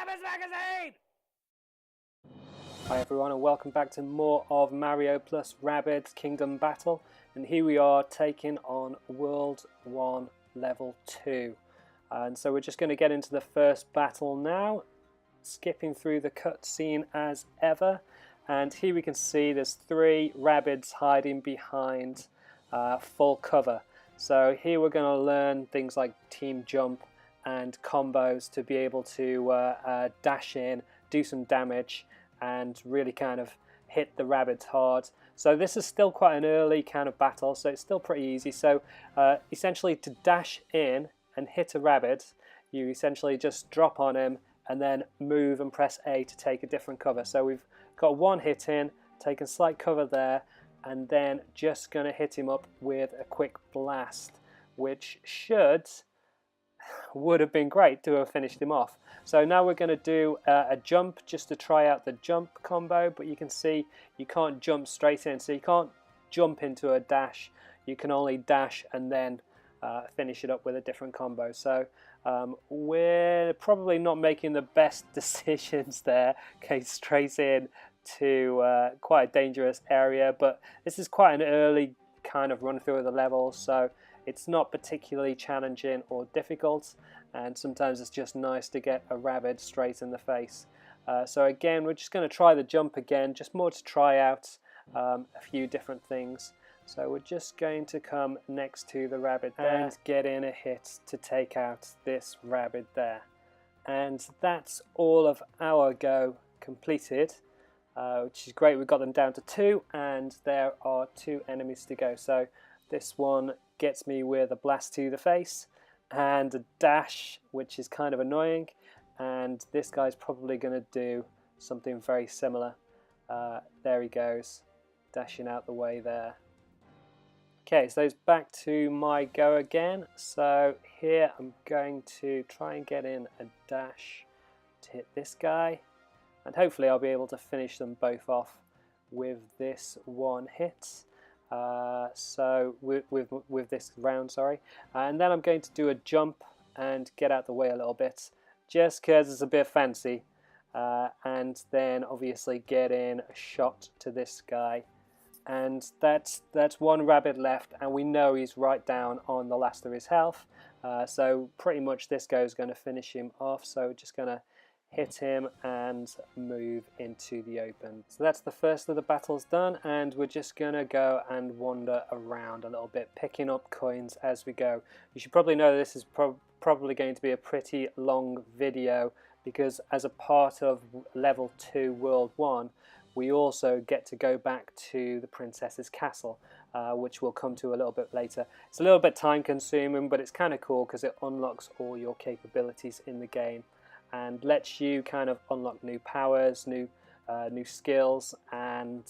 Rabbids Magazine! Hi everyone, and welcome back to more of Mario plus Rabbids Kingdom Battle. And here we are taking on World 1 Level 2. And so we're just going to get into the first battle now, skipping through the cutscene as ever. And here we can see there's 3 Rabbids hiding behind full cover. So here we're going to learn things like team jump and combos to be able to dash in, do some damage, and really kind of hit the Rabbids hard. So this is still quite an early kind of battle, so it's still pretty easy. So essentially to dash in and hit a Rabbid, you essentially just drop on him and then move and press A to take a different cover. So we've got one hit in, taken slight cover there, and then just going to hit him up with a quick blast, which would have been great to have finished him off. So now we're going to do a jump just to try out the jump combo, but you can see you can't jump straight in, so you can't jump into a dash, you can only dash and then finish it up with a different combo. So we're probably not making the best decisions there, okay, straight in to quite a dangerous area, but this is quite an early kind of run through of the level, so it's not particularly challenging or difficult, and sometimes it's just nice to get a Rabbid straight in the face. So again, we're just going to try the jump again, just more to try out a few different things. So we're just going to come next to the Rabbid and get in a hit to take out this Rabbid there. And that's all of our go completed, which is great. We've got them down to 2, and there are 2 enemies to go. So this one gets me with a blast to the face and a dash, which is kind of annoying, and this guy's probably going to do something very similar. There he goes, dashing out the way there. Okay, so it's back to my go again. So here I'm going to try and get in a dash to hit this guy, and hopefully I'll be able to finish them both off with this one hit. So with this round, sorry, and then I'm going to do a jump and get out the way a little bit, just because it's a bit fancy, and then obviously get in a shot to this guy, and that's one Rabbid left, and we know he's right down on the last of his health, so pretty much this guy is going to finish him off. So we're just going to hit him and move into the open. So that's the first of the battles done, and we're just gonna go and wander around a little bit, picking up coins as we go. You should probably know this is probably going to be a pretty long video, because as a part of level 2 world 1 we also get to go back to the princess's castle, which we'll come to a little bit later. It's a little bit time consuming, but it's kind of cool because it unlocks all your capabilities in the game and lets you kind of unlock new powers, new skills, and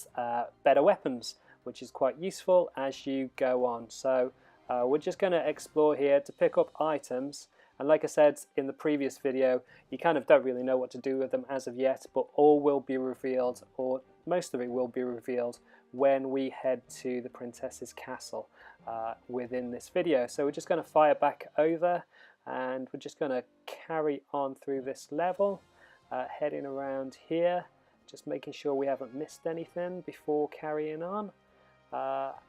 better weapons, which is quite useful as you go on. So we're just going to explore here to pick up items, and like I said in the previous video, you kind of don't really know what to do with them as of yet, but all will be revealed, or most of it will be revealed, when we head to the princess's castle within this video. So we're just going to fire back over, and we're just going to carry on through this level, heading around here, just making sure we haven't missed anything before carrying on,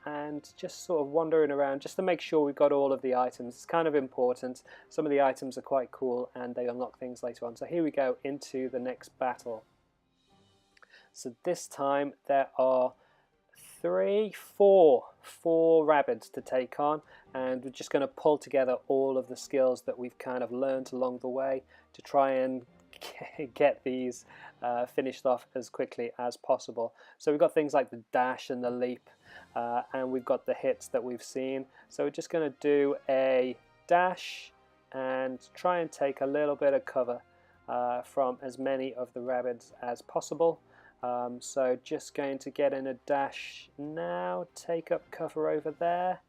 and just sort of wandering around just to make sure we've got all of the items. It's kind of important. Some of the items are quite cool and they unlock things later on. So here we go into the next battle. So this time there are 4 Rabbids to take on, and we're just going to pull together all of the skills that we've kind of learned along the way to try and get these finished off as quickly as possible. So we've got things like the dash and the leap, and we've got the hits that we've seen. So we're just going to do a dash and try and take a little bit of cover from as many of the Rabbids as possible. So just going to get in a dash now, take up cover over there,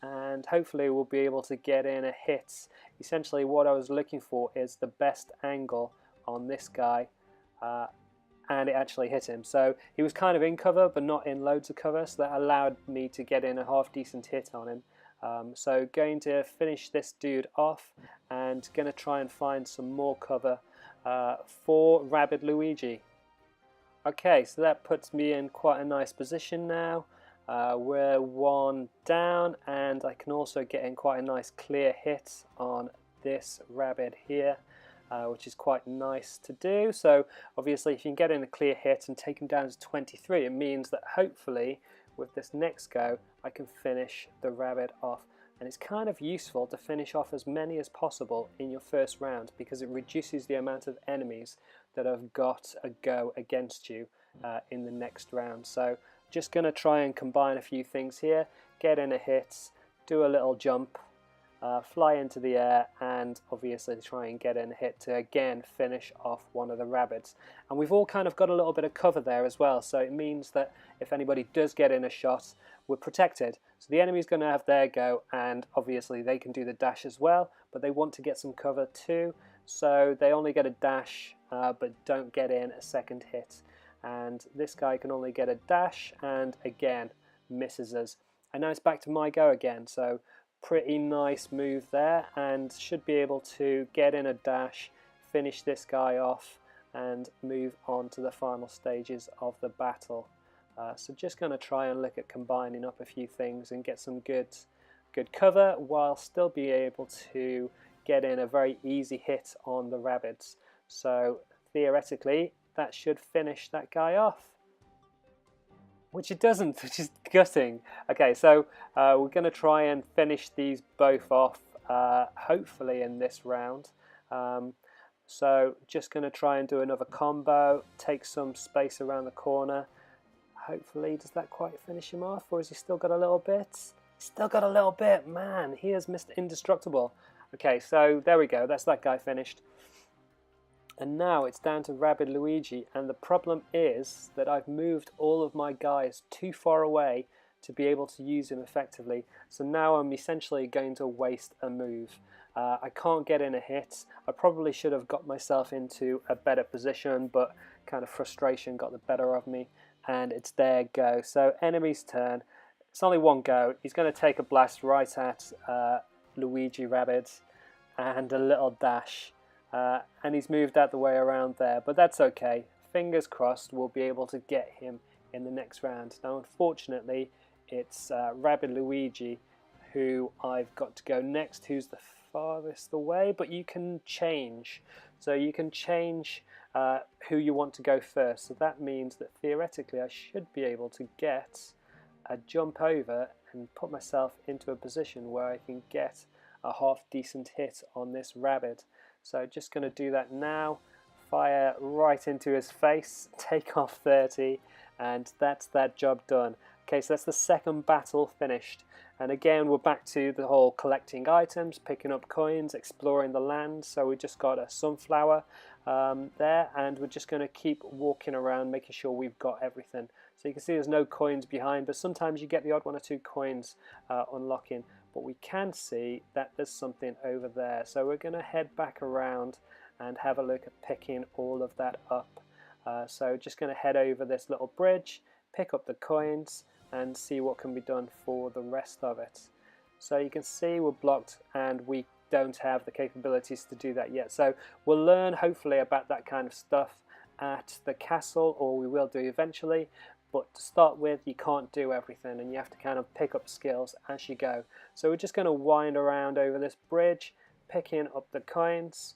and hopefully we'll be able to get in a hit. Essentially what I was looking for is the best angle on this guy, and it actually hit him. So he was kind of in cover but not in loads of cover, so that allowed me to get in a half decent hit on him. So going to finish this dude off and going to try and find some more cover for Rabbid Luigi. Okay, so that puts me in quite a nice position now. We're one down, and I can also get in quite a nice clear hit on this rabbit here, which is quite nice to do. So obviously if you can get in a clear hit and take him down to 23, it means that hopefully with this next go I can finish the rabbit off. And it's kind of useful to finish off as many as possible in your first round, because it reduces the amount of enemies that have got a go against you in the next round. So just going to try and combine a few things here, get in a hit, do a little jump, fly into the air, and obviously try and get in a hit to again finish off one of the rabbits. And we've all kind of got a little bit of cover there as well, so it means that if anybody does get in a shot, we're protected. So the enemy's going to have their go, and obviously they can do the dash as well, but they want to get some cover too, so they only get a dash but don't get in a second hit. And this guy can only get a dash and again misses us. And now it's back to my go again, so pretty nice move there, and should be able to get in a dash, finish this guy off and move on to the final stages of the battle. So just going to try and look at combining up a few things and get some good cover while still be able to get in a very easy hit on the rabbits. So theoretically that should finish that guy off, which it doesn't, which is gutting. Okay, so we're going to try and finish these both off hopefully in this round. So just going to try and do another combo, take some space around the corner. Hopefully, does that quite finish him off, or has he still got a little bit? He's still got a little bit, man. He is Mr. Indestructible. Okay, so there we go, that's that guy finished. And now it's down to Rabbid Luigi, and the problem is that I've moved all of my guys too far away to be able to use him effectively. So now I'm essentially going to waste a move. I can't get in a hit. I probably should have got myself into a better position, but kind of frustration got the better of me, and it's their go. So enemy's turn. It's only one go. He's going to take a blast right at Luigi Rabbids and a little dash. And he's moved out the way around there, but that's okay. Fingers crossed we'll be able to get him in the next round. Now unfortunately it's Rabbid Luigi who I've got to go next, who's the farthest away, but you can change. So you can change who you want to go first. So that means that theoretically I should be able to get a jump over and put myself into a position where I can get a half decent hit on this rabbit. So just going to do that now, fire right into his face, take off 30, and that's that job done. Okay, so that's the second battle finished. And again, we're back to the whole collecting items, picking up coins, exploring the land. So we just got a sunflower there, and we're just going to keep walking around, making sure we've got everything. So you can see there's no coins behind, but sometimes you get the odd one or two coins unlocking. But we can see that there's something over there. So we're going to head back around and have a look at picking all of that up. So just going to head over this little bridge, pick up the coins, and see what can be done for the rest of it. So you can see we're blocked and we don't have the capabilities to do that yet. So we'll learn hopefully about that kind of stuff at the castle, or we will do eventually. But to start with, you can't do everything and you have to kind of pick up skills as you go. So we're just going to wind around over this bridge, picking up the coins.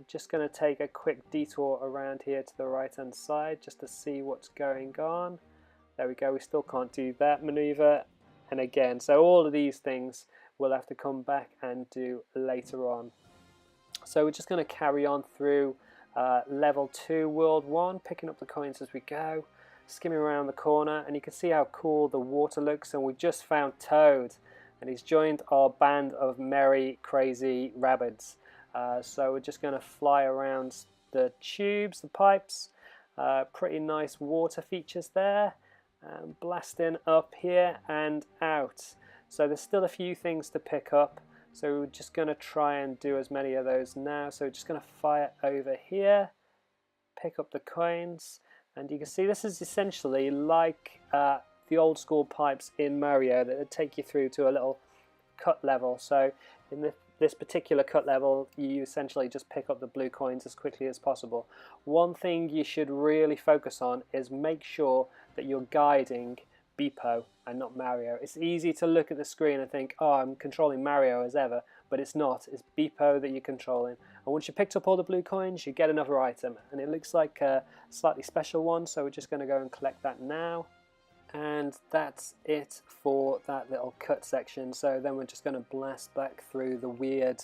Just going to take a quick detour around here to the right hand side just to see what's going on. There we go, we still can't do that maneuver. And again, so all of these things we'll have to come back and do later on. So we're just going to carry on through level 2, world 1, picking up the coins as we go, skimming around the corner, and you can see how cool the water looks. And we just found Toad, and he's joined our band of merry, crazy rabbits. So we're just going to fly around the tubes, the pipes, pretty nice water features there. Blasting up here and out. So there's still a few things to pick up, so we're just going to try and do as many of those now. So we're just going to fire over here, pick up the coins, and you can see this is essentially like the old school pipes in Mario that would take you through to a little cut level. So in this particular cut level, you essentially just pick up the blue coins as quickly as possible. One thing you should really focus on is make sure that you're guiding Beepo and not Mario. It's easy to look at the screen and think, oh, I'm controlling Mario as ever, but it's not. It's Beepo that you're controlling. And once you picked up all the blue coins, you get another item, and it looks like a slightly special one, so we're just going to go and collect that now. And that's it for that little cut section. So then we're just going to blast back through the weird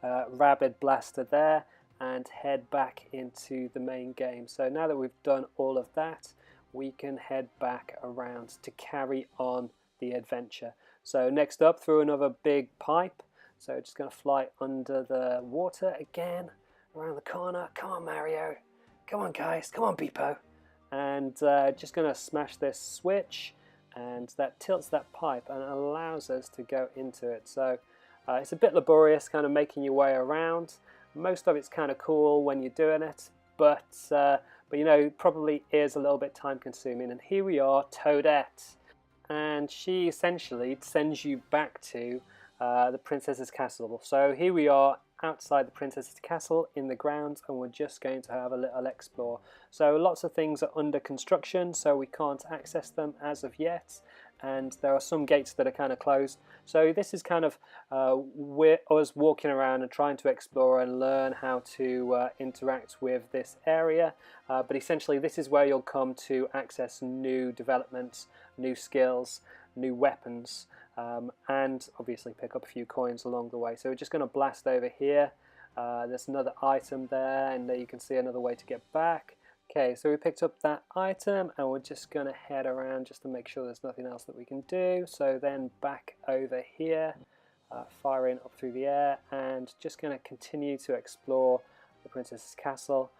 Rabbid blaster there and head back into the main game. So now that we've done all of that, we can head back around to carry on the adventure. So next up, through another big pipe. So just going to fly under the water again, around the corner. Come on, Mario. Come on, guys. Come on, Beepo. And just going to smash this switch, and that tilts that pipe and allows us to go into it. So it's a bit laborious, kind of making your way around. Most of it's kind of cool when you're doing it, but you know, probably is a little bit time consuming. And here we are, Toadette, and she essentially sends you back to the princess's castle. So here we are outside the princess's castle in the grounds, and we're just going to have a little explore. So lots of things are under construction, so we can't access them as of yet, and there are some gates that are kind of closed. So this is kind of us walking around and trying to explore and learn how to interact with this area, but essentially this is where you'll come to access new developments, new skills, new weapons, and obviously pick up a few coins along the way. So we're just going to blast over here. There's another item there, and there you can see another way to get back. Okay, so we picked up that item, and we're just going to head around just to make sure there's nothing else that we can do. So then back over here, firing up through the air, and just going to continue to explore the princess's castle.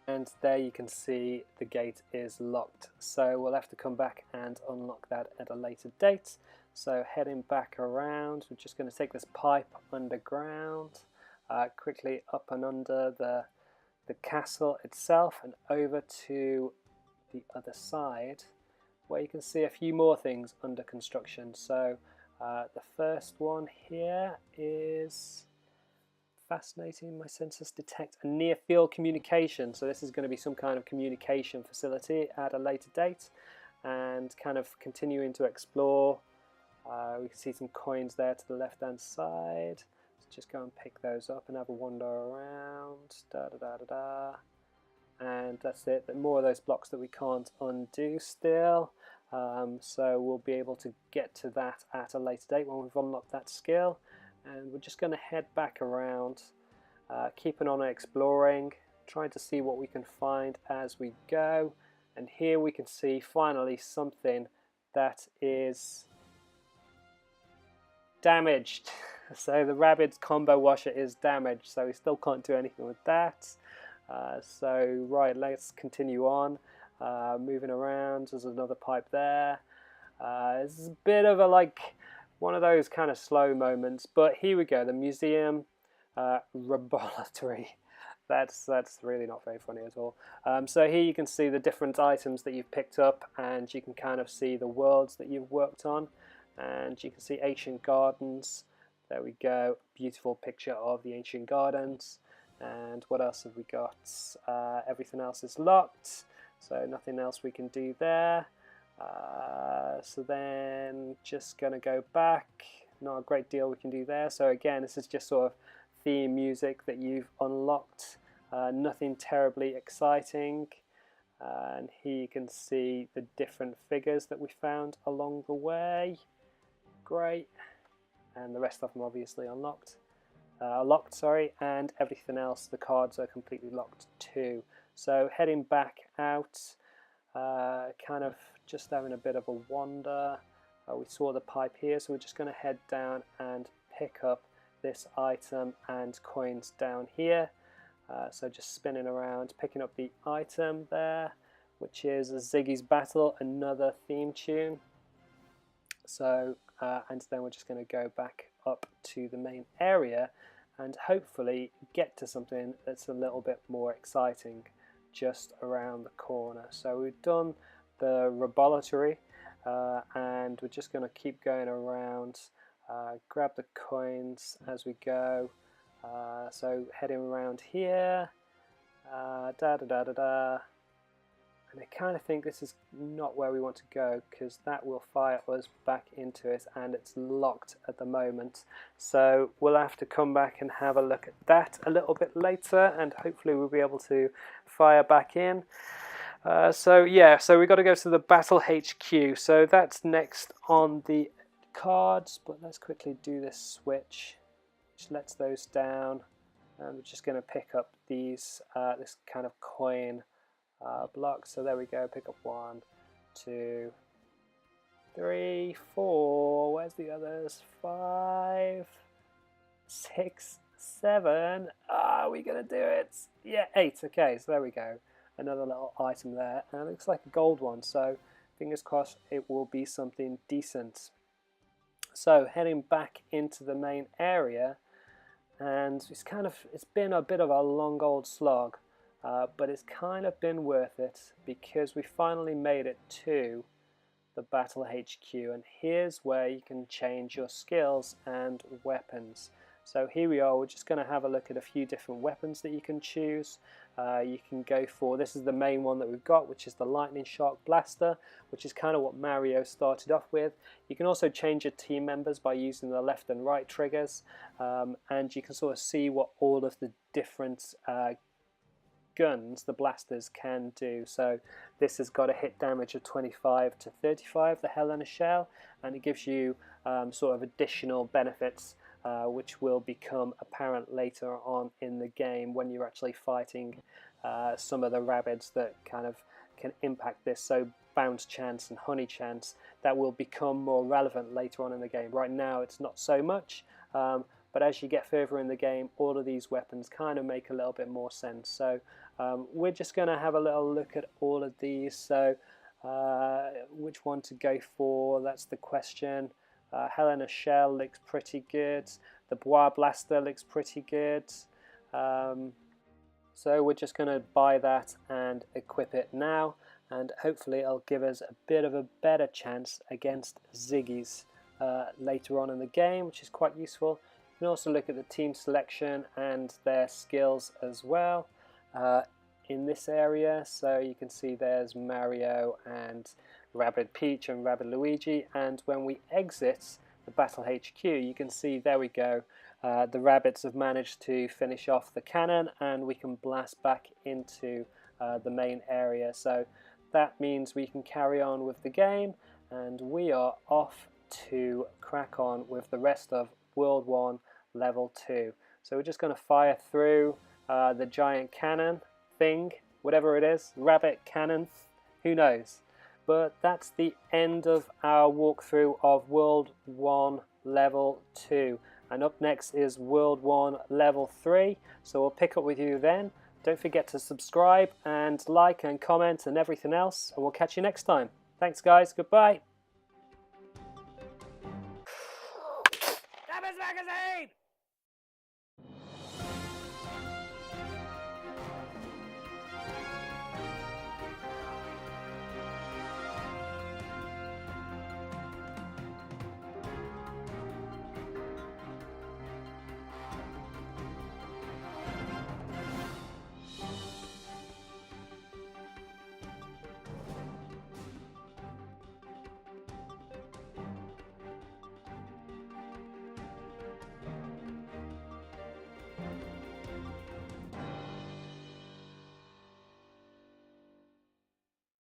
And there you can see the gate is locked, so we'll have to come back and unlock that at a later date. So heading back around, we're just going to take this pipe underground, quickly up and under the castle itself and over to the other side, where you can see a few more things under construction. So the first one here is fascinating. My sensors detect a near field communication, so this is going to be some kind of communication facility at a later date. And kind of continuing to explore, we can see some coins there to the left hand side. Let's just go and pick those up and have a wander around. And that's it. But more of those blocks that we can't undo still, so we'll be able to get to that at a later date when we've unlocked that skill. And we're just going to head back around, keeping on exploring, trying to see what we can find as we go. And here we can see finally something that is damaged. So the Rabbids combo washer is damaged, so we still can't do anything with that. So right, let's continue on, moving around. There's another pipe there. This is a bit of a one of those kind of slow moments, but here we go, the museum laboratory. That's really not very funny at all. So here you can see the different items that you've picked up, and you can kind of see the worlds that you've worked on, and you can see ancient gardens. There we go, beautiful picture of the ancient gardens. And what else have we got? Everything else is locked, so nothing else we can do there. So then just going to go back, not a great deal we can do there. So again, this is just sort of theme music that you've unlocked, nothing terribly exciting. And here you can see the different figures that we found along the way. Great. And the rest of them obviously locked, and everything else, the cards are completely locked too. So heading back out, kind of just having a bit of a wander. We saw the pipe here, so we're just going to head down and pick up this item and coins down here. So just spinning around, picking up the item there, which is a Ziggy's Battle, another theme tune. So and then we're just going to go back up to the main area and hopefully get to something that's a little bit more exciting just around the corner. So we've done the laboratory, and we're just going to keep going around, grab the coins as we go. So heading around here, and I kind of think this is not where we want to go, because that will fire us back into it, and it's locked at the moment. So we'll have to come back and have a look at that a little bit later, and hopefully we'll be able to fire back in. So we've got to go to the Battle HQ. So that's next on the cards, but let's quickly do this switch, which lets those down, and we're just going to pick up these this kind of coin block. So there we go, pick up 1, 2, 3, 4, where's the others, 5, 6, 7, are we gonna do it? Yeah, 8, okay, so there we go, another little item there, and it looks like a gold one, so fingers crossed it will be something decent. So heading back into the main area, and it's been a bit of a long old slog, but it's kind of been worth it, because we finally made it to the Battle HQ, and here's where you can change your skills and weapons. So here we are, we're just going to have a look at a few different weapons that you can choose. You can go for, this is the main one that we've got, which is the Lightning Shark Blaster, which is kind of what Mario started off with. You can also change your team members by using the left and right triggers, and you can sort of see what all of the different guns, the blasters, can do. So this has got a hit damage of 25 to 35, the Hell in a Shell, and it gives you sort of additional benefits which will become apparent later on in the game when you're actually fighting some of the Rabbids that kind of can impact this. So bounce chance and honey chance, that will become more relevant later on in the game. Right now it's not so much, but as you get further in the game, all of these weapons kind of make a little bit more sense. So we're just going to have a little look at all of these. So which one to go for, that's the question. Hell in a Shell looks pretty good. The Bois Blaster looks pretty good. So we're just going to buy that and equip it now, and hopefully it'll give us a bit of a better chance against Ziggy's later on in the game, which is quite useful. You can also look at the team selection and their skills as well in this area. So you can see there's Mario and Rabbid Peach and Rabbid Luigi, and when we exit the Battle HQ, you can see, there we go, the Rabbids have managed to finish off the cannon, and we can blast back into the main area. So that means we can carry on with the game, and we are off to crack on with the rest of World 1 Level 2. So we're just going to fire through the giant cannon thing, whatever it is, rabbit cannon, who knows. But that's the end of our walkthrough of World 1 Level 2. And up next is World 1 Level 3. So we'll pick up with you then. Don't forget to subscribe and like and comment and everything else. And we'll catch you next time. Thanks guys, goodbye.